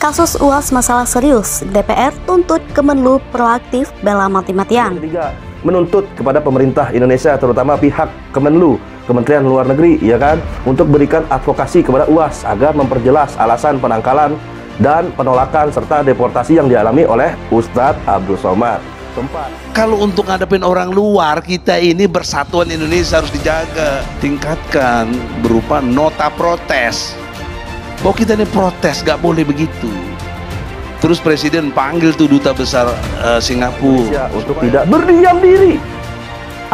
Kasus UAS masalah serius, DPR tuntut Kemenlu proaktif bela mati-matian. Ketiga, menuntut kepada pemerintah Indonesia, terutama pihak Kemenlu, Kementerian Luar Negeri, ya kan, untuk berikan advokasi kepada UAS agar memperjelas alasan penangkalan dan penolakan serta deportasi yang dialami oleh Ustadz Abdul Somad. Kalau untuk ngadepin orang luar, kita ini Bersatuan Indonesia harus dijaga, tingkatkan berupa nota protes. Bahwa kita ini protes, gak boleh begitu. Terus Presiden panggil tuh Duta Besar Singapura untuk tidak berdiam diri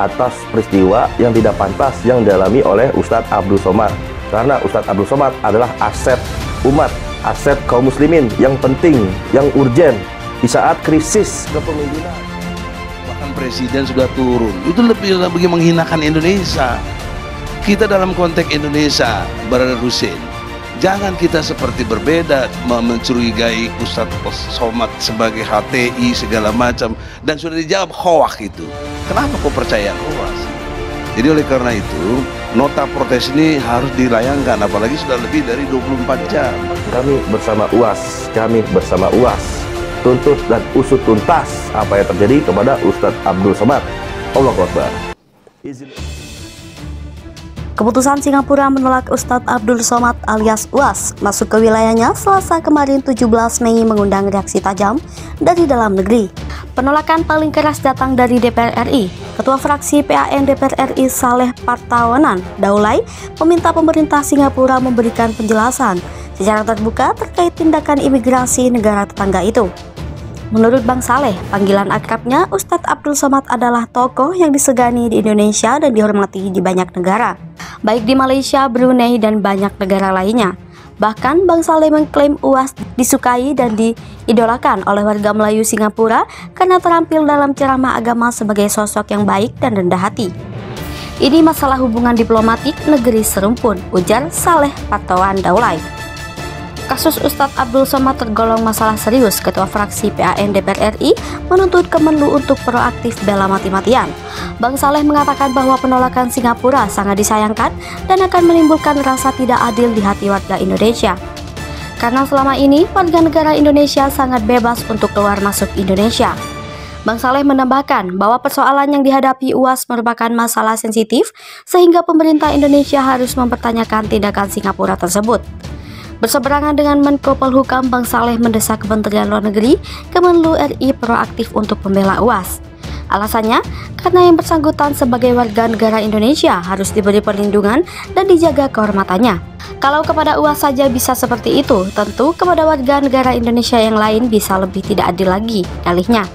atas peristiwa yang tidak pantas yang dialami oleh Ustadz Abdul Somad. Karena Ustadz Abdul Somad adalah aset umat, aset kaum muslimin yang penting, yang urgen di saat krisis kepemimpinan. Bahkan Presiden sudah turun. Itu lebih menghinakan Indonesia. Kita dalam konteks Indonesia, Brother Hussein, jangan kita seperti berbeda, mencurigai Ustadz Somad sebagai HTI segala macam, dan sudah dijawab hoak itu. Kenapa kau percaya hoak? Jadi oleh karena itu nota protes ini harus dilayangkan, apalagi sudah lebih dari 24 jam. Kami bersama UAS tuntut dan usut tuntas apa yang terjadi kepada Ustadz Abdul Somad. Allahu Akbar. Keputusan Singapura menolak Ustadz Abdul Somad alias UAS masuk ke wilayahnya Selasa kemarin 17 Mei mengundang reaksi tajam dari dalam negeri. Penolakan paling keras datang dari DPR RI. Ketua fraksi PAN DPR RI Saleh Partawanan Daulay meminta pemerintah Singapura memberikan penjelasan secara terbuka terkait tindakan imigrasi negara tetangga itu. Menurut Bang Saleh, panggilan akrabnya Ustadz Abdul Somad adalah tokoh yang disegani di Indonesia dan dihormati di banyak negara, baik di Malaysia, Brunei, dan banyak negara lainnya. Bahkan Bang Saleh mengklaim UAS disukai dan diidolakan oleh warga Melayu Singapura karena terampil dalam ceramah agama sebagai sosok yang baik dan rendah hati. Ini masalah hubungan diplomatik negeri serumpun, ujar Saleh Partawan Daulay. Kasus Ustadz Abdul Somad tergolong masalah serius. Ketua fraksi PAN DPR RI menuntut Kemenlu untuk proaktif bela mati-matian. Bang Saleh mengatakan bahwa penolakan Singapura sangat disayangkan dan akan menimbulkan rasa tidak adil di hati warga Indonesia. Karena selama ini warga negara Indonesia sangat bebas untuk keluar masuk Indonesia. Bang Saleh menambahkan bahwa persoalan yang dihadapi UAS merupakan masalah sensitif sehingga pemerintah Indonesia harus mempertanyakan tindakan Singapura tersebut. Berseberangan dengan Menko Polhukam, Bang Saleh mendesak Kementerian Luar Negeri, Kemenlu RI proaktif untuk membela UAS. Alasannya, karena yang bersangkutan sebagai warga negara Indonesia harus diberi perlindungan dan dijaga kehormatannya. Kalau kepada UAS saja bisa seperti itu, tentu kepada warga negara Indonesia yang lain bisa lebih tidak adil lagi, dalihnya.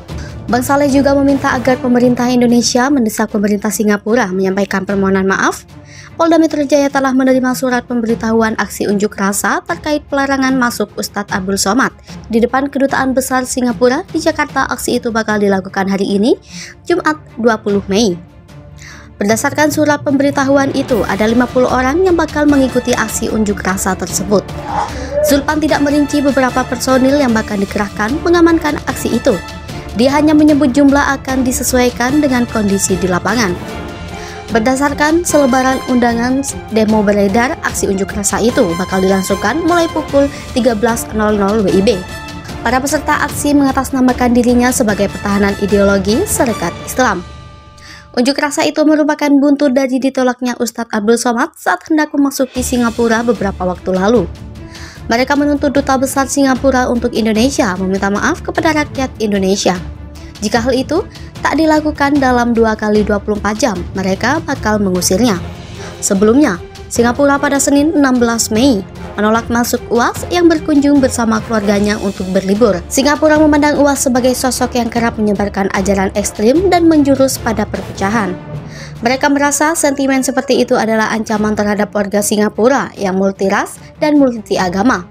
Bang Saleh juga meminta agar pemerintah Indonesia mendesak pemerintah Singapura menyampaikan permohonan maaf. Polda Metro Jaya telah menerima surat pemberitahuan aksi unjuk rasa terkait pelarangan masuk Ustadz Abdul Somad di depan Kedutaan Besar Singapura di Jakarta. Aksi itu bakal dilakukan hari ini, Jumat 20 Mei. Berdasarkan surat pemberitahuan itu, ada 50 orang yang bakal mengikuti aksi unjuk rasa tersebut. Zulpan tidak merinci beberapa personil yang bakal dikerahkan mengamankan aksi itu. Dia hanya menyebut jumlah akan disesuaikan dengan kondisi di lapangan. Berdasarkan selebaran undangan demo beredar, aksi unjuk rasa itu bakal dilangsungkan mulai pukul 13.00 WIB. Para peserta aksi mengatasnamakan dirinya sebagai pertahanan ideologi Sarekat Islam. Unjuk rasa itu merupakan buntut dari ditolaknya Ustadz Abdul Somad saat hendak memasuki Singapura beberapa waktu lalu. Mereka menuntut Duta Besar Singapura untuk Indonesia meminta maaf kepada rakyat Indonesia. Jika hal itu tak dilakukan dalam 2 kali 24 jam, mereka bakal mengusirnya. Sebelumnya, Singapura pada Senin 16 Mei menolak masuk UAS yang berkunjung bersama keluarganya untuk berlibur. Singapura memandang UAS sebagai sosok yang kerap menyebarkan ajaran ekstrim dan menjurus pada perpecahan. Mereka merasa sentimen seperti itu adalah ancaman terhadap warga Singapura yang multiras dan multiagama.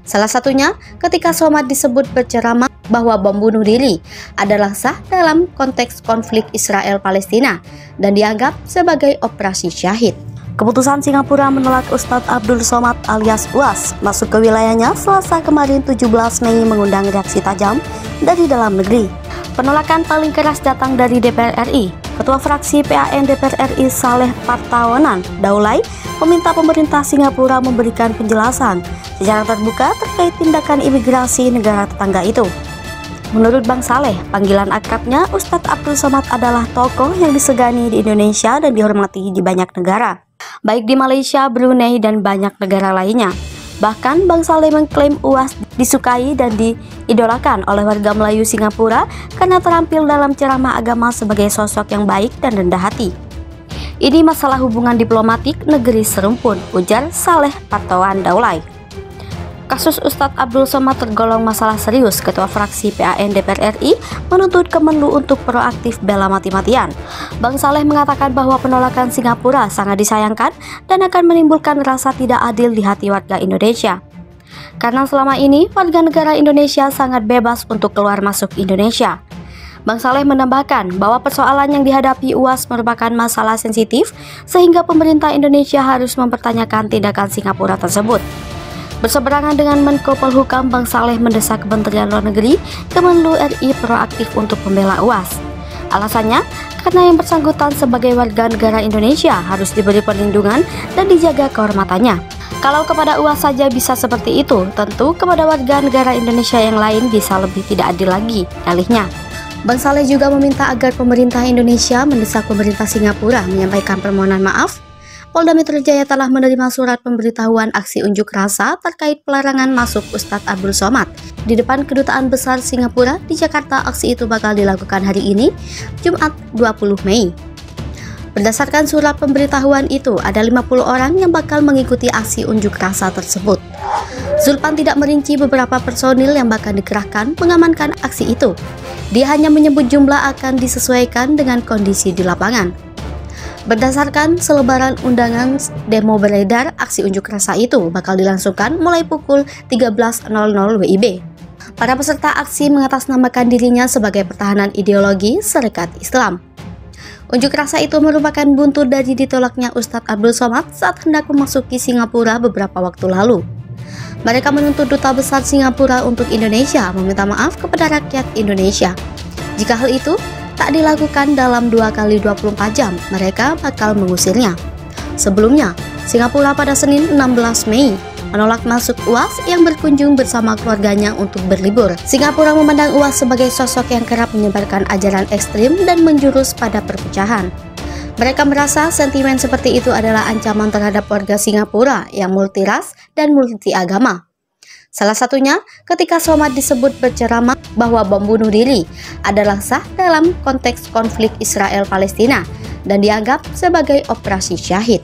Salah satunya ketika Somad disebut berceramah bahwa bom bunuh diri adalah sah dalam konteks konflik Israel-Palestina dan dianggap sebagai operasi syahid. Keputusan Singapura menolak Ustadz Abdul Somad alias UAS masuk ke wilayahnya Selasa kemarin 17 Mei mengundang reaksi tajam dari dalam negeri. Penolakan paling keras datang dari DPR RI. Ketua fraksi PAN DPR RI Saleh Partawanan Daulay meminta pemerintah Singapura memberikan penjelasan secara terbuka terkait tindakan imigrasi negara tetangga itu. Menurut Bang Saleh, panggilan akrabnya Ustadz Abdul Somad adalah tokoh yang disegani di Indonesia dan dihormati di banyak negara, baik di Malaysia, Brunei, dan banyak negara lainnya. Bahkan Bang Saleh mengklaim UAS disukai dan diidolakan oleh warga Melayu Singapura karena terampil dalam ceramah agama sebagai sosok yang baik dan rendah hati. Ini masalah hubungan diplomatik negeri serumpun, ujar Saleh Partawan Daulay. Kasus Ustadz Abdul Somad tergolong masalah serius. Ketua fraksi PAN DPR RI menuntut Kemenlu untuk proaktif bela mati-matian. Bang Saleh mengatakan bahwa penolakan Singapura sangat disayangkan dan akan menimbulkan rasa tidak adil di hati warga Indonesia. Karena selama ini warga negara Indonesia sangat bebas untuk keluar masuk Indonesia. Bang Saleh menambahkan bahwa persoalan yang dihadapi UAS merupakan masalah sensitif sehingga pemerintah Indonesia harus mempertanyakan tindakan Singapura tersebut. Berseberangan dengan Menko Polhukam, Bang Saleh mendesak Kementerian Luar Negeri, Kemenlu RI proaktif untuk membela UAS. Alasannya, karena yang bersangkutan sebagai warga negara Indonesia harus diberi perlindungan dan dijaga kehormatannya. Kalau kepada UAS saja bisa seperti itu, tentu kepada warga negara Indonesia yang lain bisa lebih tidak adil lagi, alihnya. Bang Saleh juga meminta agar pemerintah Indonesia mendesak pemerintah Singapura menyampaikan permohonan maaf. Polda Metro Jaya telah menerima surat pemberitahuan aksi unjuk rasa terkait pelarangan masuk Ustadz Abdul Somad. Di depan Kedutaan Besar Singapura di Jakarta, aksi itu bakal dilakukan hari ini, Jumat 20 Mei. Berdasarkan surat pemberitahuan itu, ada 50 orang yang bakal mengikuti aksi unjuk rasa tersebut. Zulpan tidak merinci beberapa personil yang bakal dikerahkan mengamankan aksi itu. Dia hanya menyebut jumlah akan disesuaikan dengan kondisi di lapangan. Berdasarkan selebaran undangan demo beredar, aksi unjuk rasa itu bakal dilangsungkan mulai pukul 13.00 WIB. Para peserta aksi mengatasnamakan dirinya sebagai pertahanan ideologi Sarekat Islam. Unjuk rasa itu merupakan buntut dari ditolaknya Ustadz Abdul Somad saat hendak memasuki Singapura beberapa waktu lalu. Mereka menuntut Duta Besar Singapura untuk Indonesia meminta maaf kepada rakyat Indonesia. Jika hal itu tak dilakukan dalam 2 kali 24 jam, mereka bakal mengusirnya. Sebelumnya, Singapura pada Senin 16 Mei menolak masuk UAS yang berkunjung bersama keluarganya untuk berlibur. Singapura memandang UAS sebagai sosok yang kerap menyebarkan ajaran ekstrim dan menjurus pada perpecahan. Mereka merasa sentimen seperti itu adalah ancaman terhadap warga Singapura yang multiras dan multiagama. Salah satunya ketika Somad disebut berceramah bahwa bom bunuh diri adalah sah dalam konteks konflik Israel-Palestina dan dianggap sebagai operasi syahid.